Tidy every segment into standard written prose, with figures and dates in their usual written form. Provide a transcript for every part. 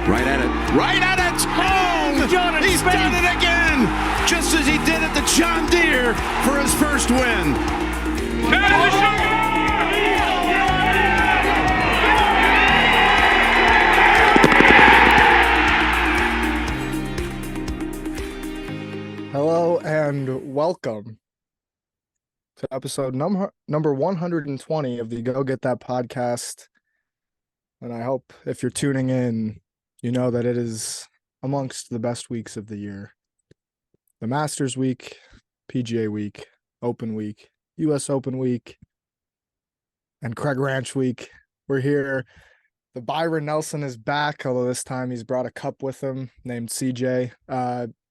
Right at it. Right at it. Oh, he's done it again. Just as he did at the John Deere for his first win. Hello and welcome to episode number 120 of the Go Get That podcast. And I hope if you're tuning in, you know that it is amongst the best weeks of the year. The Masters week, PGA week, Open week, US Open week, and Craig Ranch week. We're here. The Byron Nelson is back, although this time he's brought a cup with him named CJ.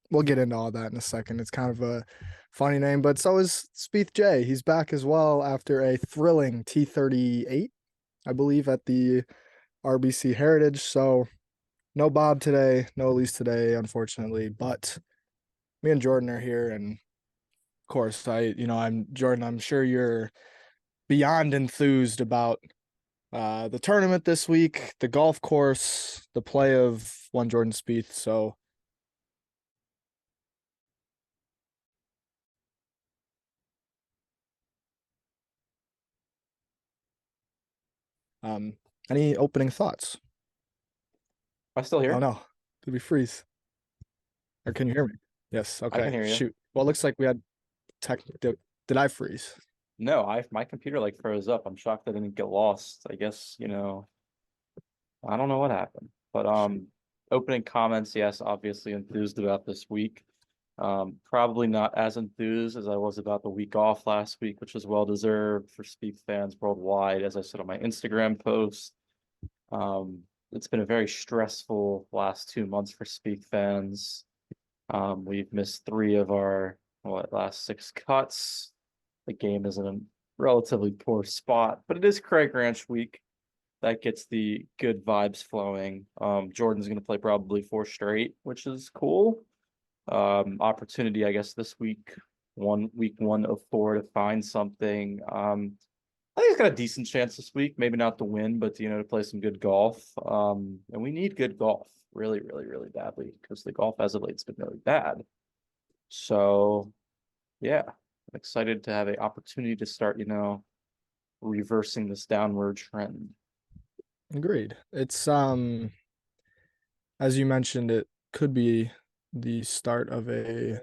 We'll get into all that in a second. It's kind of a funny name, but so is Spieth J. He's back as well after a thrilling T38, I believe, at the RBC Heritage. So no Bob today, no Elise today, unfortunately, but me and Jordan are here. And of course, I'm Jordan. I'm sure you're beyond enthused about the tournament this week, the golf course, the play of one Jordan Spieth. So any opening thoughts? Am I still here? Oh no, did we freeze? Or can you hear me? Yes. Okay. I can hear you. Shoot. Well, it looks like we had did I freeze? No, my computer like froze up. I'm shocked I didn't get lost. I guess, I don't know what happened. But opening comments, yes, obviously enthused about this week. Probably not as enthused as I was about the week off last week, which was well deserved for Spieth fans worldwide, as I said on my Instagram post. It's been a very stressful last 2 months for Spieth fans. We've missed 3 of our last 6 cuts. The game is in a relatively poor spot, but it is Craig Ranch week. That gets the good vibes flowing. Jordan's going to play probably 4 straight, which is cool. Opportunity, I guess, this week, week 1 of 4 to find something. I think he's got a decent chance this week, maybe not to win, but to play some good golf. And we need good golf really, really, really badly because the golf as of late has been really bad. So yeah, I'm excited to have an opportunity to start, reversing this downward trend. Agreed. It's as you mentioned, it could be the start of a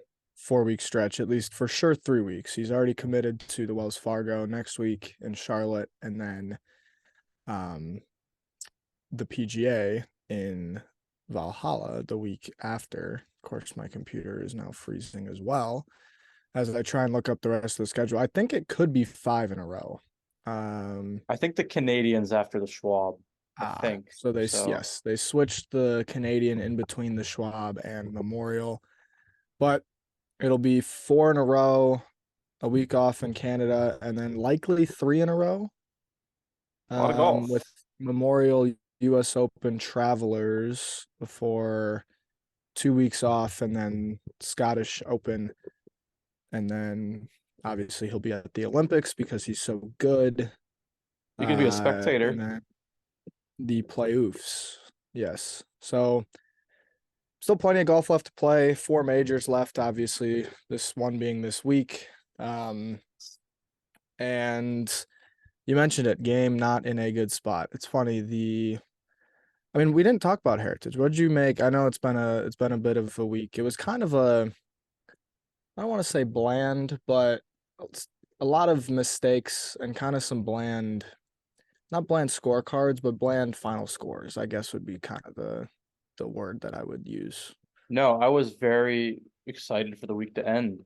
4-week stretch, at least for sure 3 weeks. He's already committed to the Wells Fargo next week in Charlotte, and then the PGA in Valhalla the week after. Of course, my computer is now freezing as well as I try and look up the rest of the schedule. I think it could be 5 in a row. I think the Canadians after the Schwab. I think so. Yes, they switched the Canadian in between the Schwab and Memorial, but it'll be 4 in a row, a week off in Canada, and then likely 3 in a row. A lot of golf with Memorial, US Open, Travelers before 2 weeks off, and then Scottish Open, and then obviously he'll be at the Olympics because he's so good. You can be a spectator. And then the playoffs, yes. So still plenty of golf left to play. 4 majors left, obviously. This one being this week. And you mentioned it, game not in a good spot. It's funny. We didn't talk about Heritage. What did you make? I know it's been a bit of a week. It was kind of I don't want to say bland, but a lot of mistakes and kind of some bland, not bland scorecards, but bland final scores, I guess would be kind of the word that I would use. No, I was very excited for the week to end.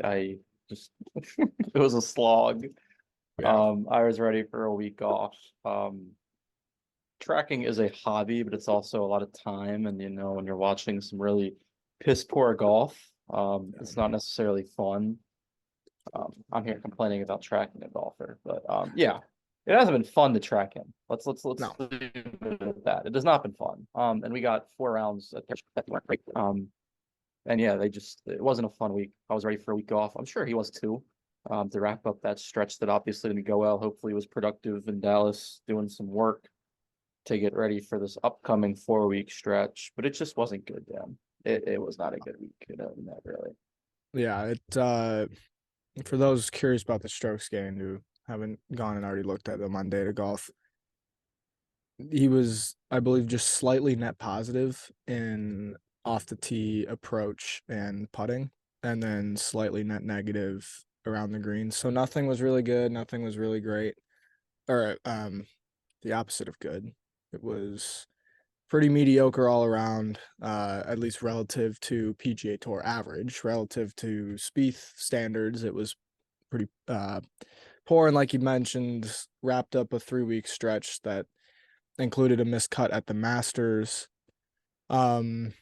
I just it was a slog. Yeah. I was ready for a week off. Tracking is a hobby, but it's also a lot of time. And when you're watching some really piss poor golf, it's not necessarily fun. I'm here complaining about tracking a golfer, but yeah, it hasn't been fun to track him. Let's leave it at that. It has not been fun. And we got 4 rounds at that weren't great. And yeah, it wasn't a fun week. I was ready for a week off. I'm sure he was too. To wrap up that stretch that obviously didn't go well. Hopefully it was productive in Dallas doing some work. to get ready for this upcoming 4-week stretch, but it just wasn't good, Dan. It was not a good week, not really. Yeah, for those curious about the strokes gained who haven't gone and already looked at them on Data Golf, he was, I believe, just slightly net positive in off the tee approach and putting, and then slightly net negative around the greens. So nothing was really good, nothing was really great, or the opposite of good. It was pretty mediocre all around, at least relative to PGA Tour average. Relative to Spieth standards, it was pretty poor. And like you mentioned, wrapped up a 3-week stretch that included a missed cut at the Masters. I'm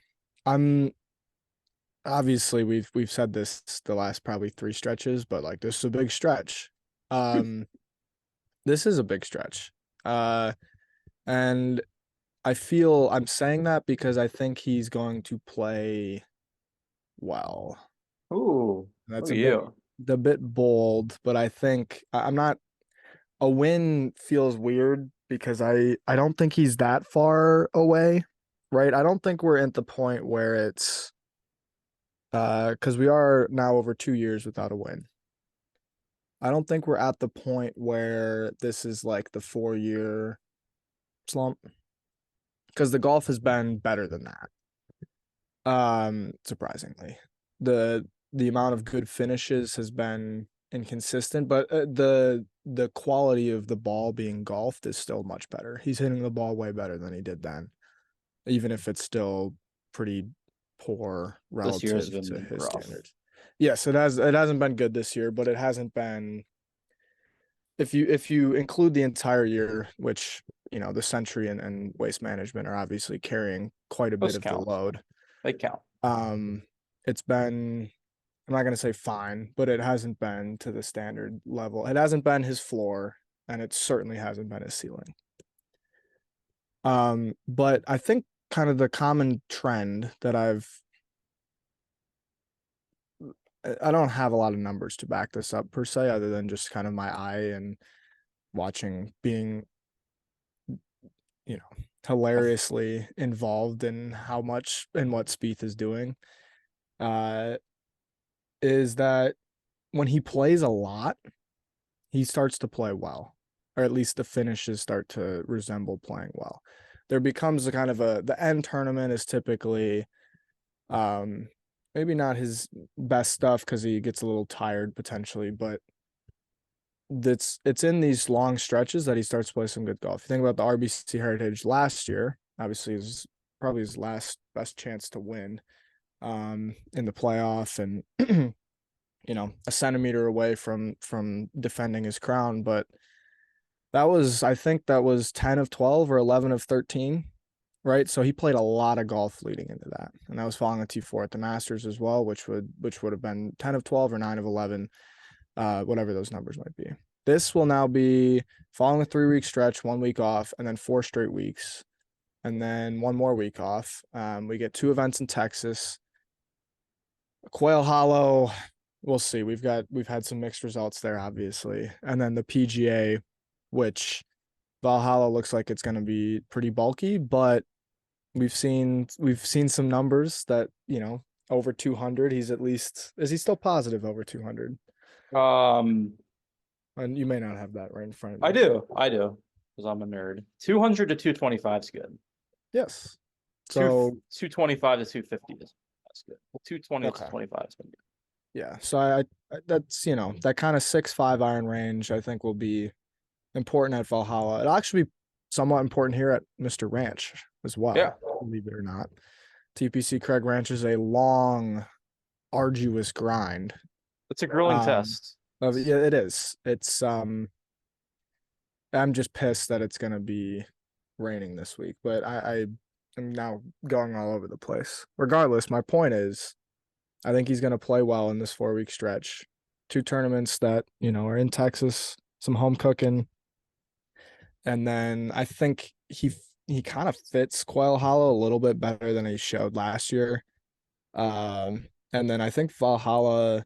obviously we've said this the last probably 3 stretches, but like this is a big stretch. This is a big stretch. And I feel I'm saying that because I think he's going to play well. Ooh, That's you. a bit bold, but I think I'm not. A win feels weird because I don't think he's that far away, right? I don't think we're at the point where it's because we are now over 2 years without a win. I don't think we're at the point where this is like the 4-year slump, because the golf has been better than that. Surprisingly, the amount of good finishes has been inconsistent, but the quality of the ball being golfed is still much better. He's hitting the ball way better than he did then, even if it's still pretty poor This year's relative to been his rough. standards. Yes, it hasn't been good this year, but it hasn't been, if you include the entire year, which, the Century and Waste Management are obviously carrying quite a bit Those of count. the load. They count. It's been, I'm not going to say fine, but it hasn't been to the standard level. It hasn't been his floor, and it certainly hasn't been his ceiling. But I think kind of the common trend that I don't have a lot of numbers to back this up per se, other than just kind of my eye and watching, being, hilariously involved in how much and what Spieth is doing, is that when he plays a lot, he starts to play well, or at least the finishes start to resemble playing well. There becomes a kind of the end tournament is typically, maybe not his best stuff because he gets a little tired potentially, but it's in these long stretches that he starts to play some good golf. You think about the RBC Heritage last year, obviously is probably his last best chance to win, in the playoff, and a centimeter away from defending his crown. But I think that was 10 of 12 or 11 of 13, right? So he played a lot of golf leading into that, and that was following a T4 at the Masters as well, which would have been 10 of 12 or 9 of 11, whatever those numbers might be. This will now be following a 3-week stretch, 1 week off, and then 4 straight weeks, and then 1 more week off. We get 2 events in Texas. Quail Hollow, we'll see. We've had some mixed results there, obviously, and then the PGA, which Valhalla looks like it's going to be pretty bulky, but we've seen some numbers that, over 200. Is he still positive over 200? And you may not have that right in front of you. I do, because I'm a nerd. 200 to 225 is good. Yes. So 225 to 250 that's good. 220 okay. to 225 is good. Yeah. So I that's, that kind of 6-5 iron range I think will be important at Valhalla. It'll actually be somewhat important here at Mr. Ranch as well. Yeah. Believe it or not. TPC Craig Ranch is a long, arduous grind. It's a grilling test. Yeah, it is. It's I'm just pissed that it's gonna be raining this week, but I am now going all over the place. Regardless, my point is, I think he's gonna play well in this 4-week stretch. 2 tournaments that, are in Texas, some home cooking. And then I think he kind of fits Quail Hollow a little bit better than he showed last year. And then I think Valhalla,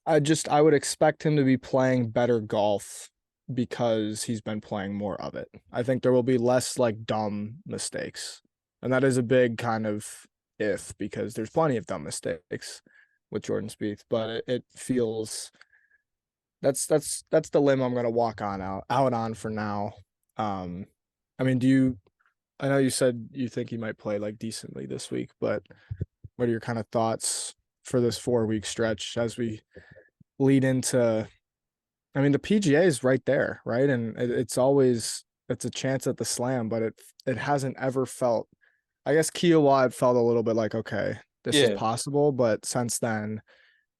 I would expect him to be playing better golf because he's been playing more of it. I think there will be less like dumb mistakes. And that is a big kind of if, because there's plenty of dumb mistakes with Jordan Spieth, but it feels that's the limb I'm gonna walk out on for now. I mean, I know you said you think he might play like decently this week, but what are your kind of thoughts for this 4-week stretch as we lead into, I mean, the PGA is right there, right? And it's a chance at the slam, but it hasn't ever felt, I guess Kiowa it felt a little bit like, okay, this is Yeah. possible, but since then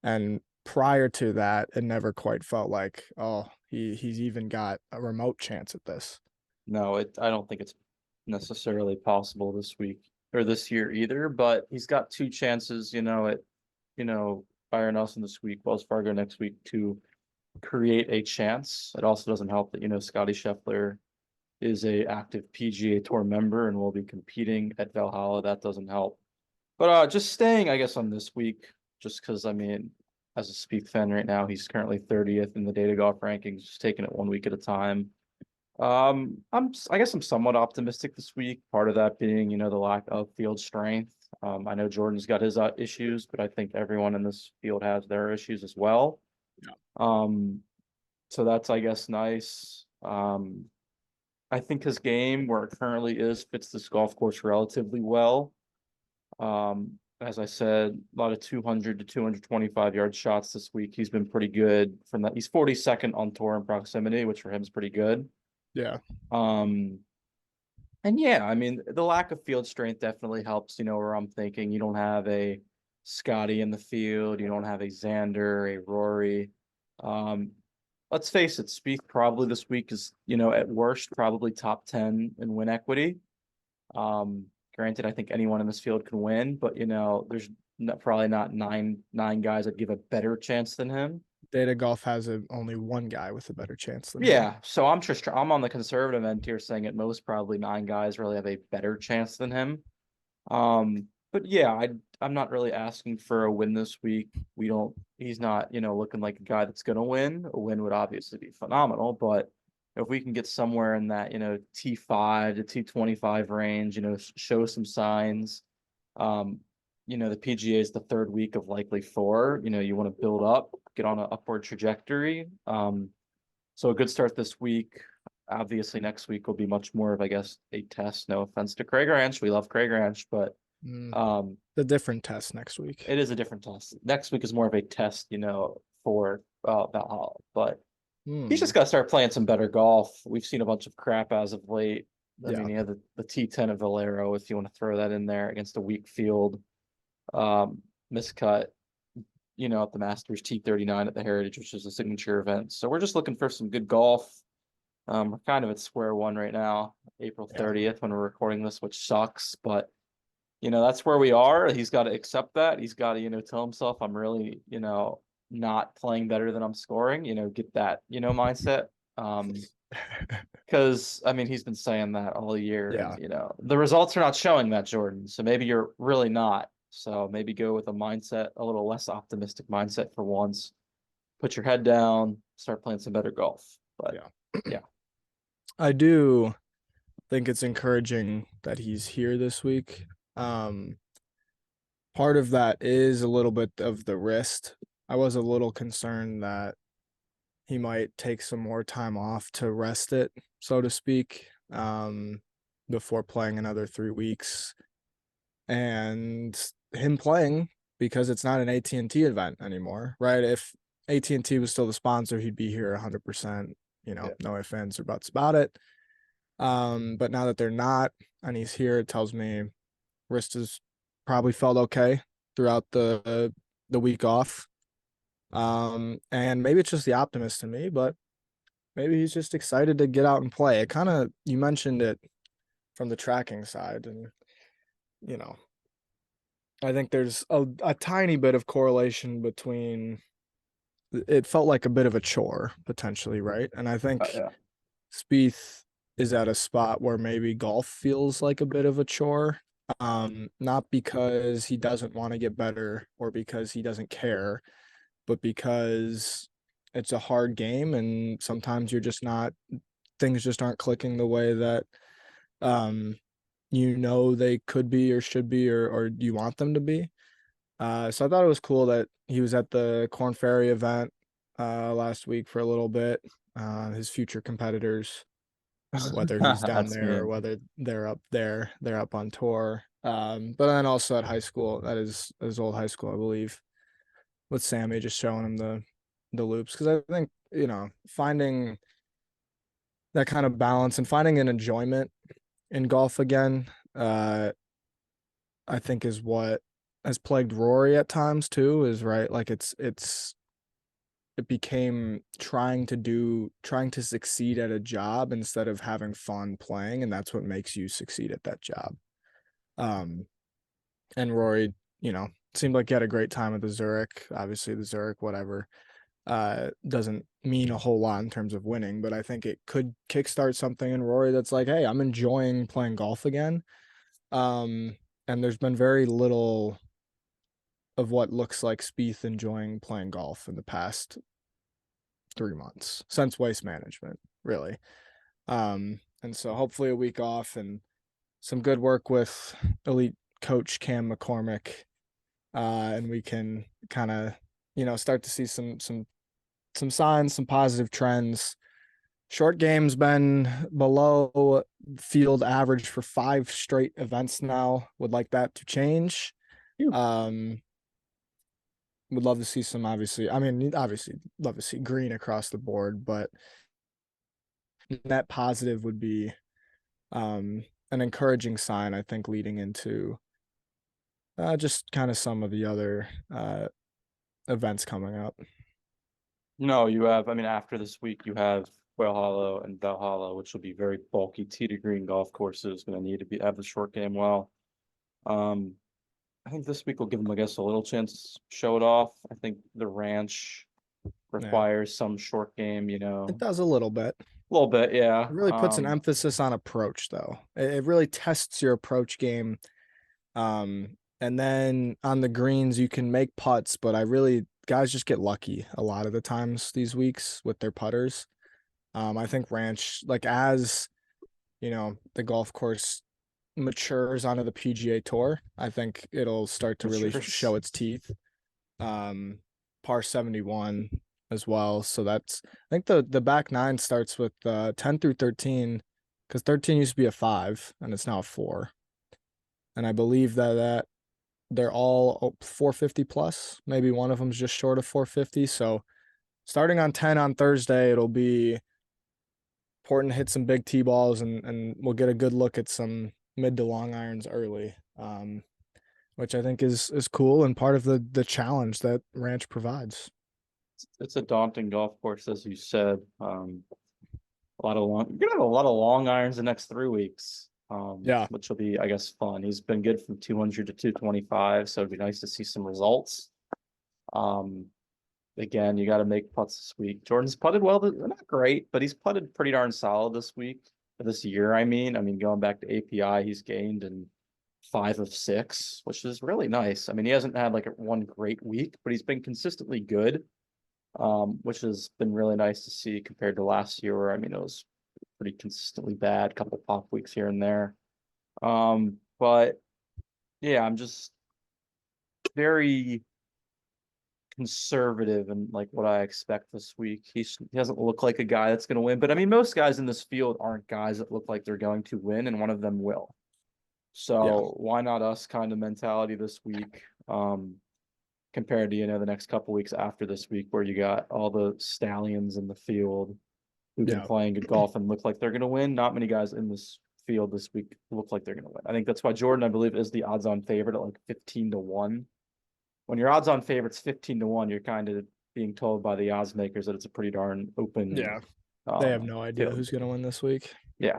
and prior to that, it never quite felt like, oh, he's even got a remote chance at this. No, I don't think it's necessarily possible this week or this year either, but he's got two chances, Byron Nelson this week, Wells Fargo next week, to create a chance. It also doesn't help that, Scotty Scheffler is a active PGA Tour member and will be competing at Valhalla. That doesn't help. But just staying, I guess, on this week, just because, I mean, as a Spieth fan right now, he's currently 30th in the Data Golf rankings, just taking it 1 week at a time. I guess I'm somewhat optimistic this week. Part of that being, the lack of field strength. I know Jordan's got his issues, but I think everyone in this field has their issues as well. Yeah. So that's, I guess, nice. I think his game, where it currently is, fits this golf course relatively well. As I said, a lot of 200 to 225 yard shots this week. He's been pretty good from that. He's 42nd on tour in proximity, which for him is pretty good. Yeah. And yeah, I mean, the lack of field strength definitely helps, where I'm thinking you don't have a Scotty in the field, you don't have a Xander, a Rory. Let's face it, Spieth probably this week is, at worst, probably top 10 in win equity. Granted, I think anyone in this field can win, but there's probably not nine guys that give a better chance than him. Data Golf has only one guy with a better chance than him. Yeah, so I'm on the conservative end here, saying at most probably 9 guys really have a better chance than him. But yeah, I'm not really asking for a win this week. He's not, looking like a guy that's gonna win. A win would obviously be phenomenal, but if we can get somewhere in that, T5 to T25 range, show some signs. The PGA is the 3rd week of likely 4. You want to build up, get on an upward trajectory. So a good start this week. Obviously, next week will be much more of, I guess, a test. No offense to Craig Ranch. We love Craig Ranch, but the different test next week. It is a different test. Next week is more of a test, for Valhalla. But he's just got to start playing some better golf. We've seen a bunch of crap as of late. I mean, he had the T10 of Valero, if you want to throw that in there, against a weak field. Miscut, at the Masters T39 at the Heritage, which is a signature event. So we're just looking for some good golf. We're kind of at square one right now, April 30th when we're recording this, which sucks, but that's where we are. He's got to accept that. He's got to, tell himself, I'm really, not playing better than I'm scoring, get that, mindset. Because I mean, he's been saying that all year. Yeah. And, the results are not showing that, Jordan. So maybe you're really not. So maybe go with a little less optimistic mindset for once. Put your head down, start playing some better golf. But yeah. I do think it's encouraging that he's here this week. Part of that is a little bit of the wrist. I was a little concerned that he might take some more time off to rest it, so to speak, before playing another 3 weeks. And him playing, because it's not an AT&T event anymore, right? If AT&T was still the sponsor, he'd be here 100%, no ifs, ands, or buts about it. But now that they're not, and he's here, it tells me wrist has probably felt okay throughout the week off. And maybe it's just the optimist in me, but maybe he's just excited to get out and play. You mentioned it from the tracking side, and I think there's a tiny bit of correlation between, it felt like a bit of a chore potentially, right? And I think Spieth is at a spot where maybe golf feels like a bit of a chore, not because he doesn't want to get better or because he doesn't care, but because it's a hard game, and sometimes you're just not things just aren't clicking the way that they could be or should be or you want them to be. So I thought it was cool that he was at the Corn Ferry event last week for a little bit. His future competitors, whether he's down That's there or mean. whether they're up on tour. But then also at high school, that is his old high school, I believe, with Sammy just showing him the loops. Because I think, finding that kind of balance and finding an enjoyment in golf again, I think is what has plagued Rory at times too, is right. Like it became trying to succeed at a job instead of having fun playing, and that's what makes you succeed at that job. And Rory, seemed like he had a great time at the Zurich. Obviously the Zurich, whatever, doesn't mean a whole lot in terms of winning, but I think it could kickstart something in Rory that's like, hey, I'm enjoying playing golf again. And there's been very little of what looks like Spieth enjoying playing golf in the past 3 months since Waste Management, really. And so hopefully a week off and some good work with elite coach Cam McCormick, and we can kind of, start to see some signs, some positive trends. Short game's been below field average for 5 straight events now. Would like that to change. Would love to see some, obviously love to see green across the board, but net positive would be an encouraging sign, I think, leading into just kind of some of the other events coming up. No, you have, after this week, you have Whale Hollow and Valhalla, which will be very bulky tee to green golf courses. Going to need to have the short game well. I think this week will give them, I guess, a little chance to show it off. I think the ranch requires some short game, It does a little bit. A little bit, yeah. It really puts an emphasis on approach, though. It really tests your approach game. And then on the greens, you can make putts, but guys just get lucky a lot of the times these weeks with their putters. I think ranch, like as, the golf course matures onto the PGA Tour, I think it'll start to really show its teeth. Par 71 as well. So that's, I think the back nine starts with 10 through 13, because 13 used to be a 5 and it's now a 4. And I believe that they're all 450 plus. Maybe one of them's just short of 450. So starting on 10 on Thursday, it'll be important to hit some big tee balls, and we'll get a good look at some mid to long irons early, which I think is cool and part of the challenge that Ranch provides. It's a daunting golf course, as you said. You're gonna have a lot of long irons the next 3 weeks. Yeah, which will be, I guess, fun. He's been good from 200 to 225, so it'd be nice to see some results. Again, you got to make putts this week. Jordan's putted well, not great, but he's putted pretty darn solid this year. Going back to API, he's gained in 5 of 6, which is really nice. He hasn't had like one great week, but he's been consistently good, which has been really nice to see compared to last year, where it was pretty consistently bad, couple pop weeks here and there. But yeah, I'm just very conservative in like what I expect this week. He doesn't look like a guy that's going to win, but most guys in this field aren't guys that look like they're going to win, and one of them will. So why not us kind of mentality this week, compared to, the next couple weeks after this week, where you got all the stallions in the field who've been playing good golf and look like they're going to win. Not many guys in this field this week look like they're going to win. I think that's why Jordan, I believe, is the odds-on favorite at like 15-1. When your odds-on favorite's 15-1, you're kind of being told by the odds makers that it's a pretty darn open. Yeah, they have no idea field. who's going to win this week. Yeah,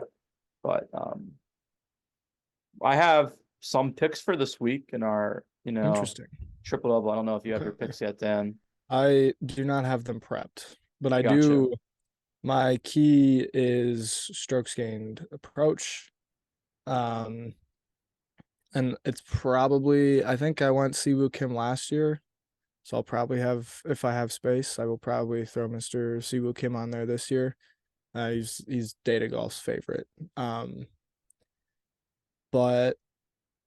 but I have some picks for this week in our, Interesting triple double. I don't know if you have your picks yet, Dan. I do not have them prepped, but I Gotcha. do. My key is strokes gained approach. And it's probably, I think I went Siwoo Kim last year. So I'll probably have, if I have space, I will probably throw Mr. Siwoo Kim on there this year. He's Data Golf's favorite. But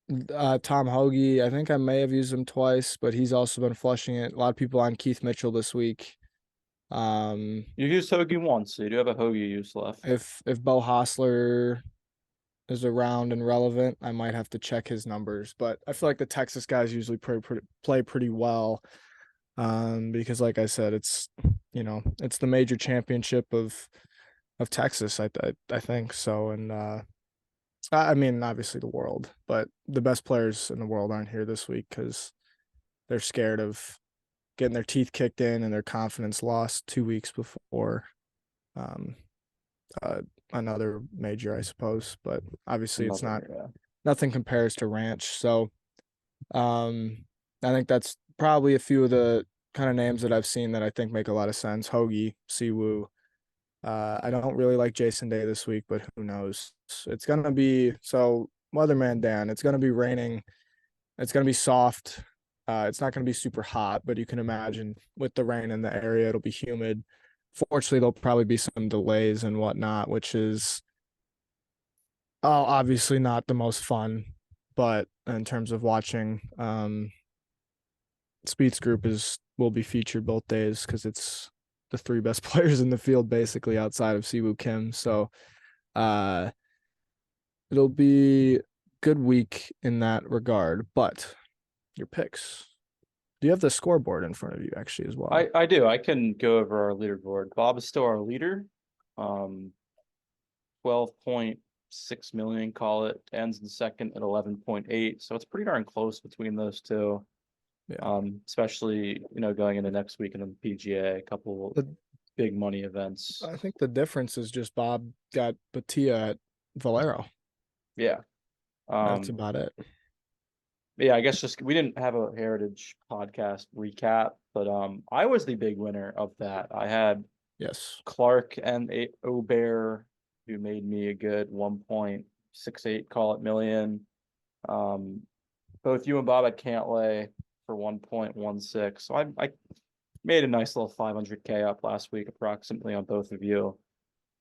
Tom Hoagie, I think I may have used him twice, but he's also been flushing it. A lot of people on Keith Mitchell this week. You used Hoagie once, so you do have a Hoagie use left. If Bo Hostler is around and relevant, I might have to check his numbers. But I feel like the Texas guys usually play pretty well. Because like I said, it's it's the major championship of Texas, I think so. And I mean, obviously the world, but the best players in the world aren't here this week because they're scared of getting their teeth kicked in and their confidence lost 2 weeks before another major, I suppose. But obviously it's not, nothing compares to Ranch. So I think that's probably a few of the kind of names that I've seen that I think make a lot of sense. Hoagie, Siwoo. I don't really like Jason Day this week, but who knows? It's gonna be, so Weatherman Dan, it's gonna be raining. It's gonna be soft. It's not gonna be super hot, but you can imagine with the rain in the area, it'll be humid. Fortunately, there'll probably be some delays and whatnot, which is obviously not the most fun, but in terms of watching, Spieth's group will be featured both days because it's the three best players in the field basically outside of Siwoo Kim. So it'll be good week in that regard. But your picks. Do you have the scoreboard in front of you actually as well? I do. I can go over our leaderboard. Bob is still our leader. 12.6 million, call it, ends in second at 11.8. So it's pretty darn close between those two. Yeah. Especially, going into next week in the PGA, a couple big money events. I think the difference is just Bob got Batia at Valero. Yeah. That's about it. Yeah, I guess just we didn't have a Heritage podcast recap, but I was the big winner of that. I had Clark and Obear, who made me a good 1.68, call it, million. Both you and Bob at Cantlay for 1.16. So I made a nice little 500K up last week, approximately, on both of you.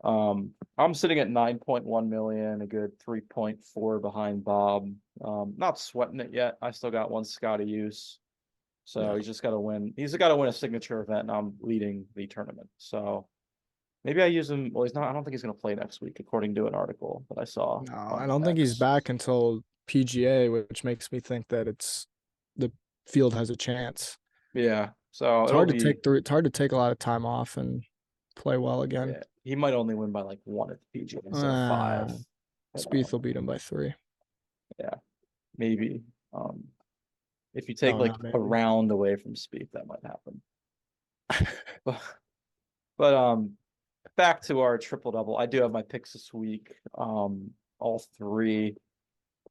I'm sitting at 9.1 million, a good 3.4 behind Bob. Not sweating it yet. I still got one Scotty use. So he's just got to win. He's got to win a signature event, and I'm leading the tournament. So maybe I use him. Well, he's not. I don't think he's going to play next week, according to an article that I saw. No, I don't think he's back until PGA, which makes me think that the field has a chance. Yeah. So it's hard to take a lot of time off and play well again. Yeah. He might only win by like 1 at the PGA instead of 5. Spieth will beat him by 3. Yeah, maybe. If you take a round away from Spieth, that might happen. but back to our triple double. I do have my picks this week. All 3.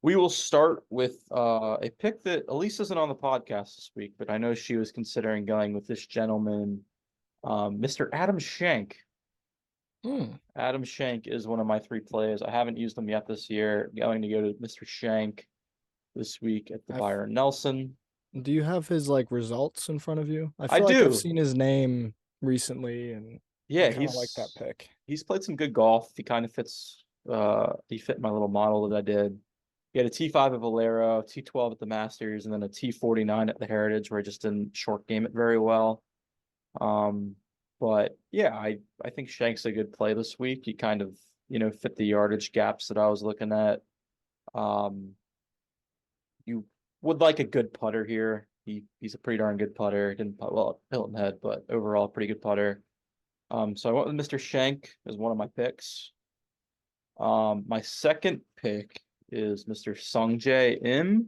We will start with a pick that Elise isn't on the podcast this week, but I know she was considering going with this gentleman, Mr. Adam Schenk. Adam Schenk is one of my 3 plays. I haven't used them yet this year. Going to go to Mr. Schenk this week at the Byron Nelson. Do you have his results in front of you? I do. Like I've seen his name recently, and yeah, he's like that pick. He's played some good golf. He kind of fits. He fit my little model that I did. He had a T5 at Valero, T12 at the Masters, and then a T49 at the Heritage, where he just didn't short game it very well. But yeah, I think Shank's a good play this week. He kind of, fit the yardage gaps that I was looking at. You would like a good putter here. He's a pretty darn good putter. He didn't putt well at Hilton Head, but overall pretty good putter. So I went with Mr. Schenk as one of my picks. My second pick is Mr. Sungjae Im.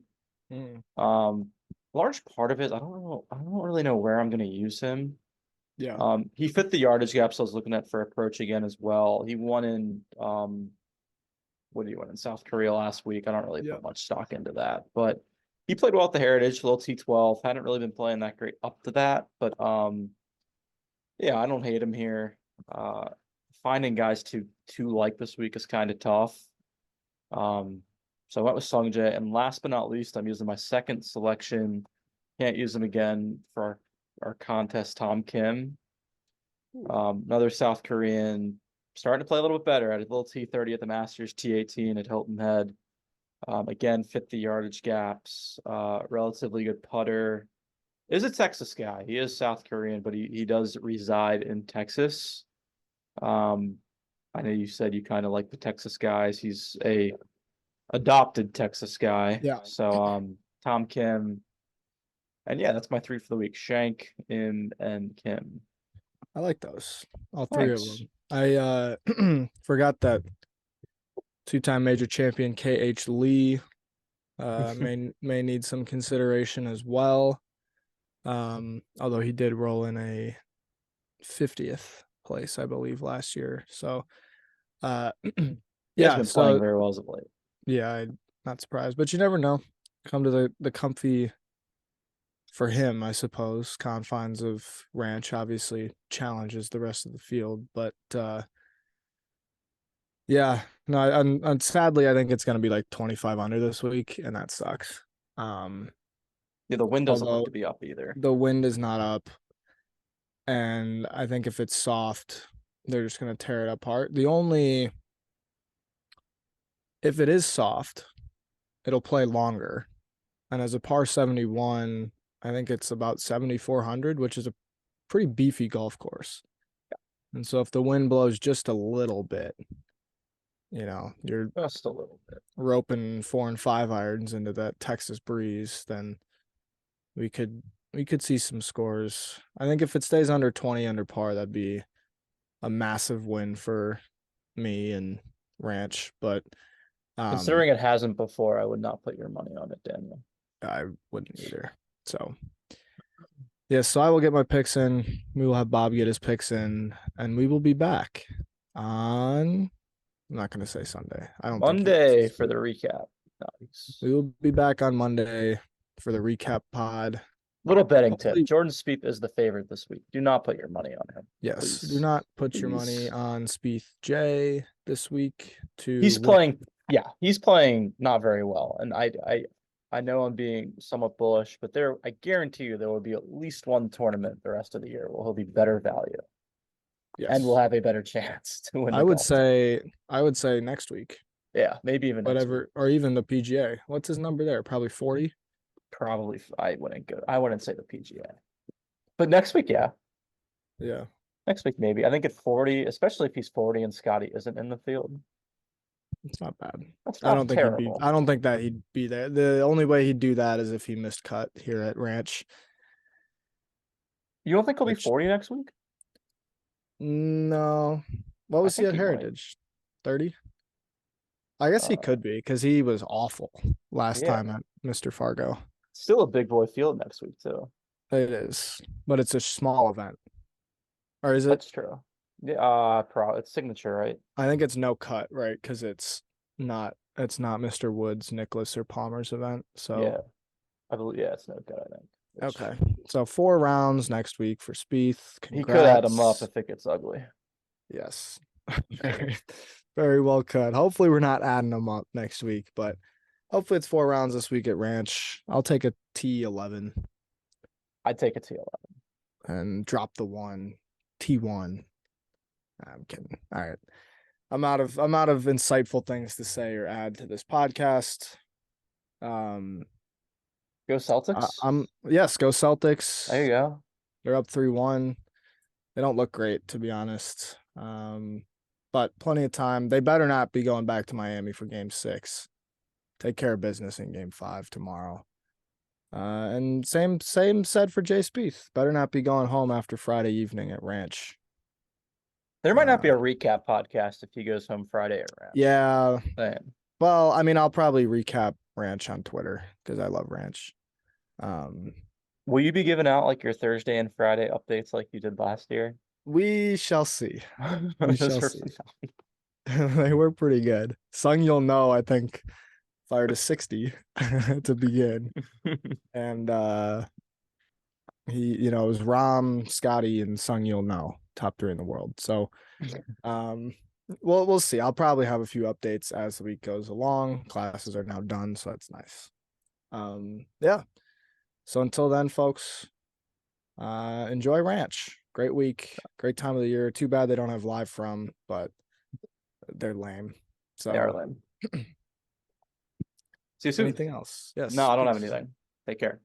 Large part of it, I don't really know where I'm going to use him. Yeah. He fit the yardage gaps I was looking at for approach again as well. He won in what did he win in South Korea last week? I don't really put much stock into that, but he played well at the Heritage, little T12. Hadn't really been playing that great up to that, but yeah, I don't hate him here. Finding guys to like this week is kind of tough. So I went with Sungjae, and last but not least, I'm using my second selection. Can't use him again for our contest, Tom Kim. Another South Korean, starting to play a little bit better. At a little T30 at the Masters, T18 at Hilton Head. Again, fit the yardage gaps. Relatively good putter. Is a Texas guy. He is South Korean, but he does reside in Texas. I know you said you kind of like the Texas guys. He's a adopted Texas guy. Yeah. So Tom Kim. And yeah, that's my 3 for the week. Shank, Im, and Kim. I like those. All three of Thanks. them. I forgot that two-time major champion KH Lee may need some consideration as well. Although he did roll in a 50th place, I believe, last year. So He has yeah, been so playing very well as of late. yeah, I'm not surprised. But you never know. Come to the comfy, for him, I suppose, confines of ranch obviously challenges the rest of the field. But yeah, no, and sadly I think it's gonna be like 25 under this week, and that sucks. Yeah, the wind doesn't although look to be up either. the wind is not up, and I think if it's soft, they're just gonna tear it apart. If it is soft, it'll play longer. And as a par 71, I think it's about 7,400, which is a pretty beefy golf course. And so if the wind blows just a little bit, you're Just a little bit. roping 4 and 5 irons into that Texas breeze, then we could see some scores. I think if it stays under 20 under par, that'd be a massive win for me and Ranch. But Considering it hasn't before, I would not put your money on it, Daniel. I wouldn't either. So yes, so I will get my picks in. We will have Bob get his picks in, and we will be back on. I'm not going to say Sunday. I don't. Monday for the recap. Nice. We will be back on Monday for the recap pod. Little betting tip: Hopefully- Jordan Spieth is the favorite this week. Do not put your money on him. Yes, Please. do not put your Please. money on Spieth J this week. He's playing. Yeah, he's playing not very well, and I know I'm being somewhat bullish, but I guarantee you there will be at least one tournament the rest of the year where he'll be better value. Yes. And we'll have a better chance to win. I would say next week. Yeah, maybe even whatever, or even the PGA. What's his number there? Probably 40. Probably I wouldn't say the PGA, but next week, yeah. Yeah. Next week, maybe. I think at 40, especially if he's 40 and Scotty isn't in the field. It's not bad. That's not terrible. I don't think that he'd be there. The only way he'd do that is if he missed cut here at Ranch. You don't think he'll be 40 next week? No. What was he at Heritage? 30? I guess he could be, because he was awful last time at Mr. Fargo. Still a big boy field next week, too. It is, but it's a small event. Or is it? That's true. Yeah, it's signature, right? I think it's no cut, right? Because it's not Mr. Woods, Nicholas, or Palmer's event. So yeah, I believe it's no cut. I think. Okay, so 4 rounds next week for Spieth. Congrats. He could add them up if it gets ugly. Yes, very well could. Hopefully, we're not adding them up next week, but hopefully, it's 4 rounds this week at Ranch. I'll take a T11. I'd take a T11 and drop the T1. I'm kidding. All right. I'm out of insightful things to say or add to this podcast. Go Celtics. Yes, go Celtics. There you go. They're up 3-1. They don't look great, to be honest. But plenty of time. They better not be going back to Miami for game 6. Take care of business in game 5 tomorrow. And same said for Jay Spieth. Better not be going home after Friday evening at Ranch. There might not be a recap podcast if he goes home Friday at Ranch. Yeah. Man. Well, I mean, I'll probably recap Ranch on Twitter because I love Ranch. Will you be giving out like your Thursday and Friday updates like you did last year? We shall see. We shall see. see. They were pretty good. Sung You'll Know, I think, fired a 60 to begin. And he, it was Rom, Scotty, and Sung You'll Know, top 3 in the world. So we'll see. I'll probably have a few updates as the week goes along. Classes are now done, so that's nice. Yeah. So until then, folks, Enjoy Ranch. Great week, great time of the year. Too bad they don't have live from, but they're lame. So They are lame. See you soon. anything else? Yes. No, I don't have peace. anything. Take care.